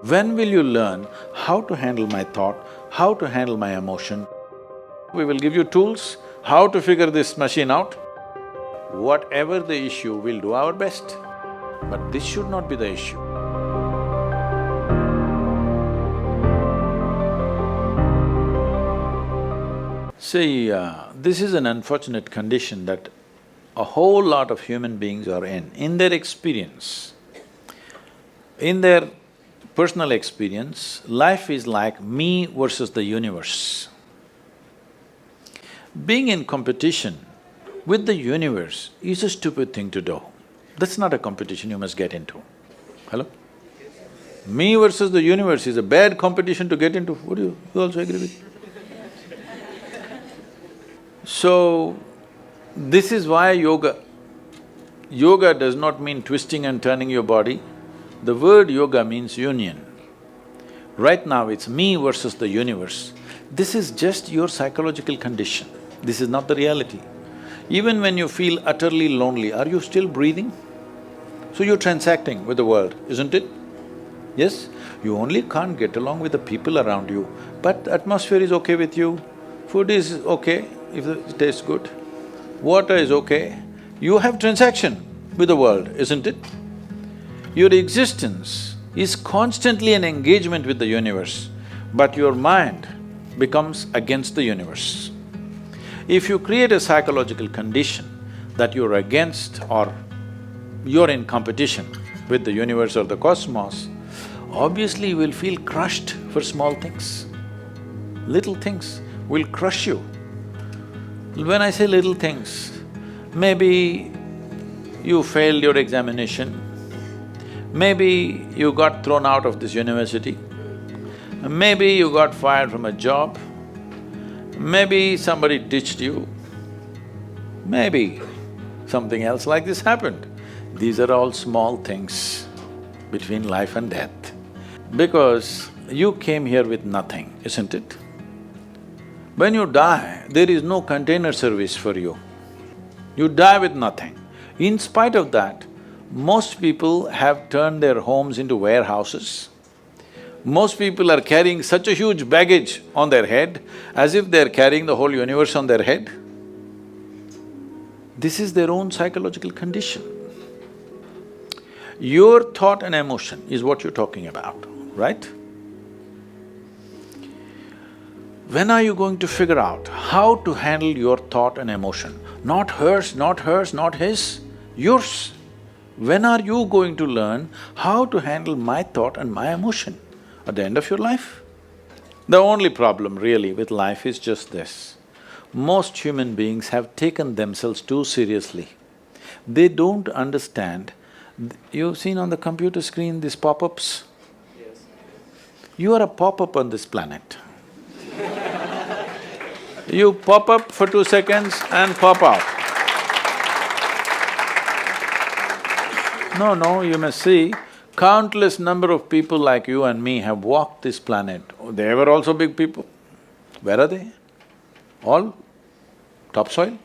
When will you learn how to handle my thought, how to handle my emotion? We will give you tools, how to figure this machine out. Whatever the issue, we'll do our best. But this should not be the issue. See, this is an unfortunate condition that a whole lot of human beings are in their experience. In their personal experience, life is like me versus the universe. Being in competition with the universe is a stupid thing to do. That's not a competition you must get into. Hello? Me versus the universe is a bad competition to get into. Would you also agree with me? So, this is why yoga does not mean twisting and turning your body. The word yoga means union. Right now it's me versus the universe. This is just your psychological condition. This is not the reality. Even when you feel utterly lonely, are you still breathing? So you're transacting with the world, isn't it? Yes? You only can't get along with the people around you, but atmosphere is okay with you, food is okay if it tastes good, water is okay. You have transaction with the world, isn't it? Your existence is constantly an engagement with the universe, but your mind becomes against the universe. If you create a psychological condition that you're against or you're in competition with the universe or the cosmos, obviously you will feel crushed for small things. Little things will crush you. When I say little things, maybe you failed your examination, maybe you got thrown out of this university, maybe you got fired from a job, maybe somebody ditched you, maybe something else like this happened. These are all small things between life and death. Because you came here with nothing, isn't it? When you die, there is no container service for you. You die with nothing. In spite of that, most people have turned their homes into warehouses. Most people are carrying such a huge baggage on their head, as if they're carrying the whole universe on their head. This is their own psychological condition. Your thought and emotion is what you're talking about, right? When are you going to figure out how to handle your thought and emotion? Not hers, not hers, not his, yours. When are you going to learn how to handle my thought and my emotion? At the end of your life? The only problem really with life is just this. Most human beings have taken themselves too seriously. They don't understand. You've seen on the computer screen these pop-ups? Yes. You are a pop-up on this planet. You pop up for 2 seconds and pop out. No, you must see, countless number of people like you and me have walked this planet. They were also big people. Where are they? All topsoil?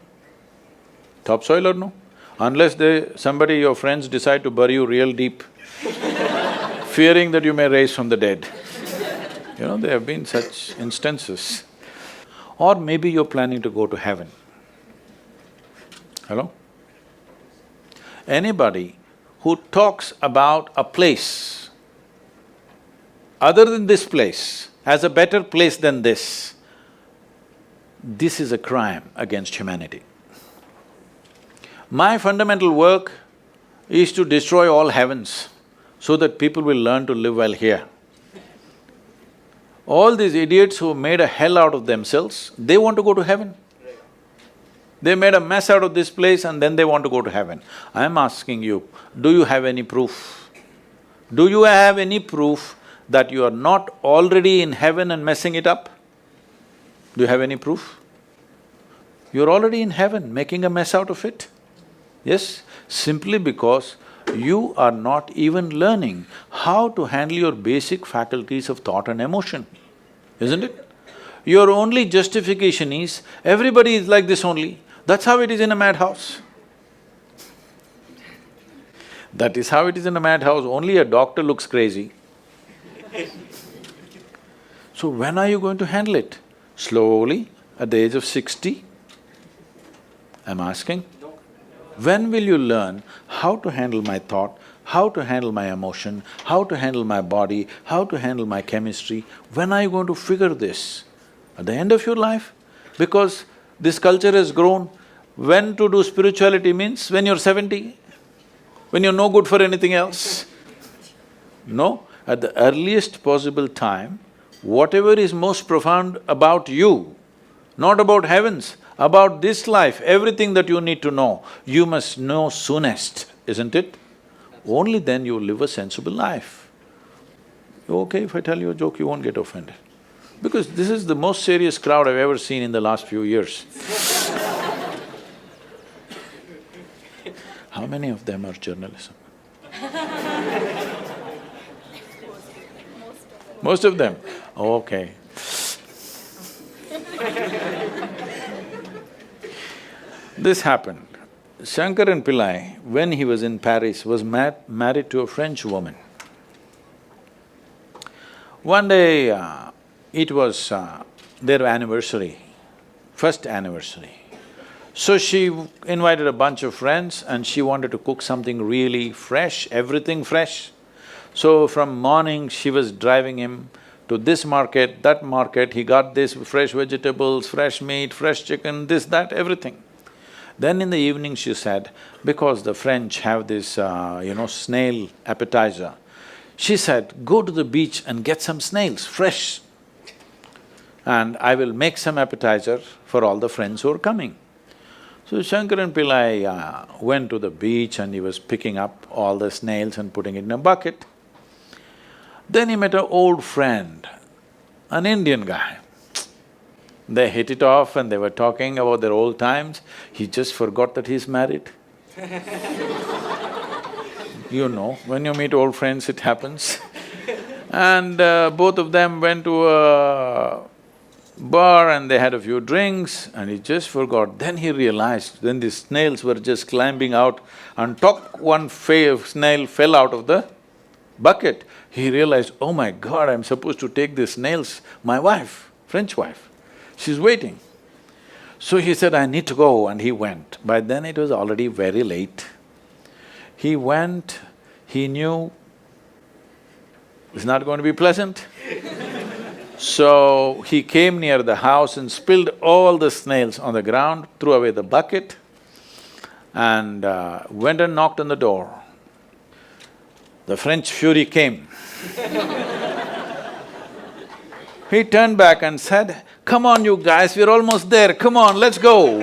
Topsoil or no? Unless somebody, your friends decide to bury you real deep, fearing that you may rise from the dead. You know, there have been such instances. Or maybe you're planning to go to heaven. Hello? Anybody who talks about a place other than this place as a better place than this is a crime against humanity. My fundamental work is to destroy all heavens so that people will learn to live well here. All these idiots who made a hell out of themselves, they want to go to heaven. They made a mess out of this place and then they want to go to heaven. I'm asking you, do you have any proof? Do you have any proof that you are not already in heaven and messing it up? Do you have any proof? You're already in heaven, making a mess out of it. Yes, simply because you are not even learning how to handle your basic faculties of thought and emotion, isn't it? Your only justification is, everybody is like this only, that's how it is in a madhouse. That is how it is in a madhouse, only a doctor looks crazy. So when are you going to handle it? Slowly, at the age of 60? I'm asking. When will you learn how to handle my thought, how to handle my emotion, how to handle my body, how to handle my chemistry? When are you going to figure this? At the end of your life? Because this culture has grown, when to do spirituality means when you're 70, when you're no good for anything else. No, at the earliest possible time, whatever is most profound about you, not about heavens, about this life, everything that you need to know, you must know soonest, isn't it? Only then you live a sensible life. Okay, if I tell you a joke, you won't get offended. Because this is the most serious crowd I've ever seen in the last few years. How many of them are journalism? Most of them? Okay. This happened. Shankaran Pillai, when he was in Paris, was married to a French woman. One day, it was their anniversary, first anniversary. So she invited a bunch of friends and she wanted to cook something really fresh, everything fresh. So from morning, she was driving him to this market, that market, he got this fresh vegetables, fresh meat, fresh chicken, this, that, everything. Then in the evening she said, because the French have this, snail appetizer, she said, go to the beach and get some snails, fresh, and I will make some appetizer for all the friends who are coming. So Shankaran Pillai went to the beach and he was picking up all the snails and putting it in a bucket. Then he met an old friend, an Indian guy. They hit it off and they were talking about their old times. He just forgot that he's married. You know, when you meet old friends, it happens. And both of them went to a bar and they had a few drinks and he just forgot. Then he realized, then the snails were just climbing out and one snail fell out of the bucket. He realized, oh my God, I'm supposed to take these snails, my wife, French wife. She's waiting. So he said, I need to go, and he went. By then it was already very late. He went, he knew it's not going to be pleasant. So he came near the house and spilled all the snails on the ground, threw away the bucket and went and knocked on the door. The French fury came. He turned back and said, come on you guys, we're almost there, come on, let's go.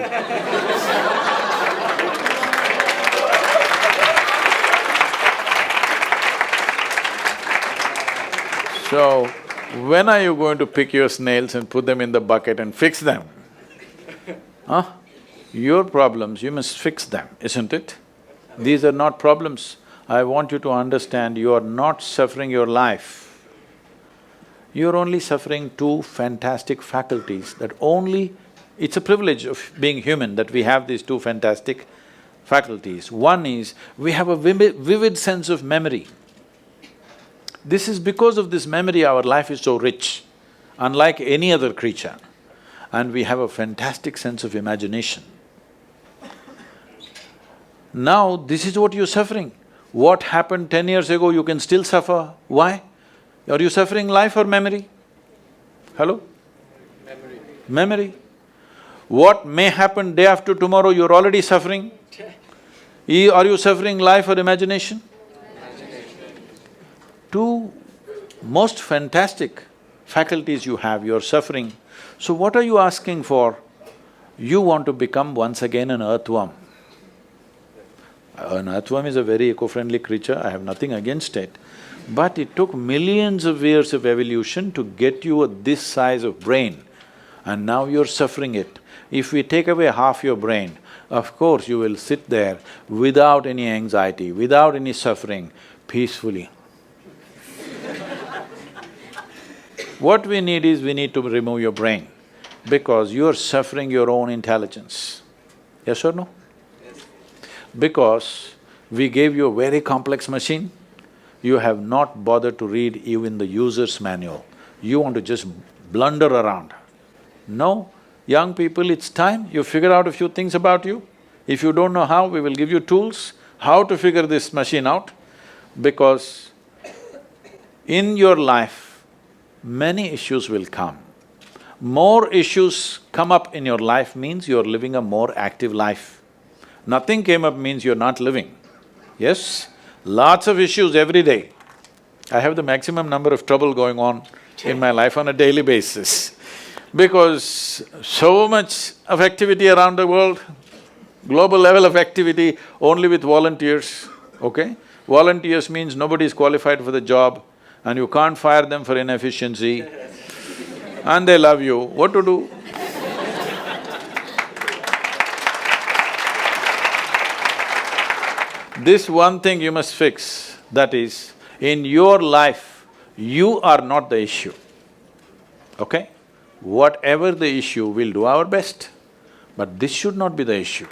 So, when are you going to pick your snails and put them in the bucket and fix them? Huh? Your problems, you must fix them, isn't it? These are not problems. I want you to understand, you are not suffering your life. You're only suffering two fantastic faculties that only… It's a privilege of being human that we have these two fantastic faculties. One is, we have a vivid sense of memory. This is because of this memory our life is so rich, unlike any other creature. And we have a fantastic sense of imagination. Now, this is what you're suffering. What happened 10 years ago, you can still suffer. Why? Are you suffering life or memory? Hello? Memory. Memory. What may happen day after tomorrow, you're already suffering. Are you suffering life or imagination? Imagination. Two most fantastic faculties you have, you're suffering. So what are you asking for? You want to become once again an earthworm. An earthworm is a very eco-friendly creature, I have nothing against it. But it took millions of years of evolution to get you this size of brain, and now you're suffering it. If we take away half your brain, of course you will sit there without any anxiety, without any suffering, peacefully. What we need is, we need to remove your brain, because you're suffering your own intelligence. Yes or no? Yes. Because we gave you a very complex machine, you have not bothered to read even the user's manual. you want to just blunder around. No, young people, it's time you figure out a few things about you. If you don't know how, we will give you tools, how to figure this machine out, because in your life, many issues will come. More issues come up in your life means you're living a more active life. Nothing came up means you're not living. Yes, lots of issues every day. I have the maximum number of trouble going on in my life on a daily basis because so much of activity around the world, global level of activity only with volunteers, okay? Volunteers means nobody is qualified for the job and you can't fire them for inefficiency and they love you, what to do? This one thing you must fix, that is, in your life, you are not the issue, okay? Whatever the issue, we'll do our best, but this should not be the issue.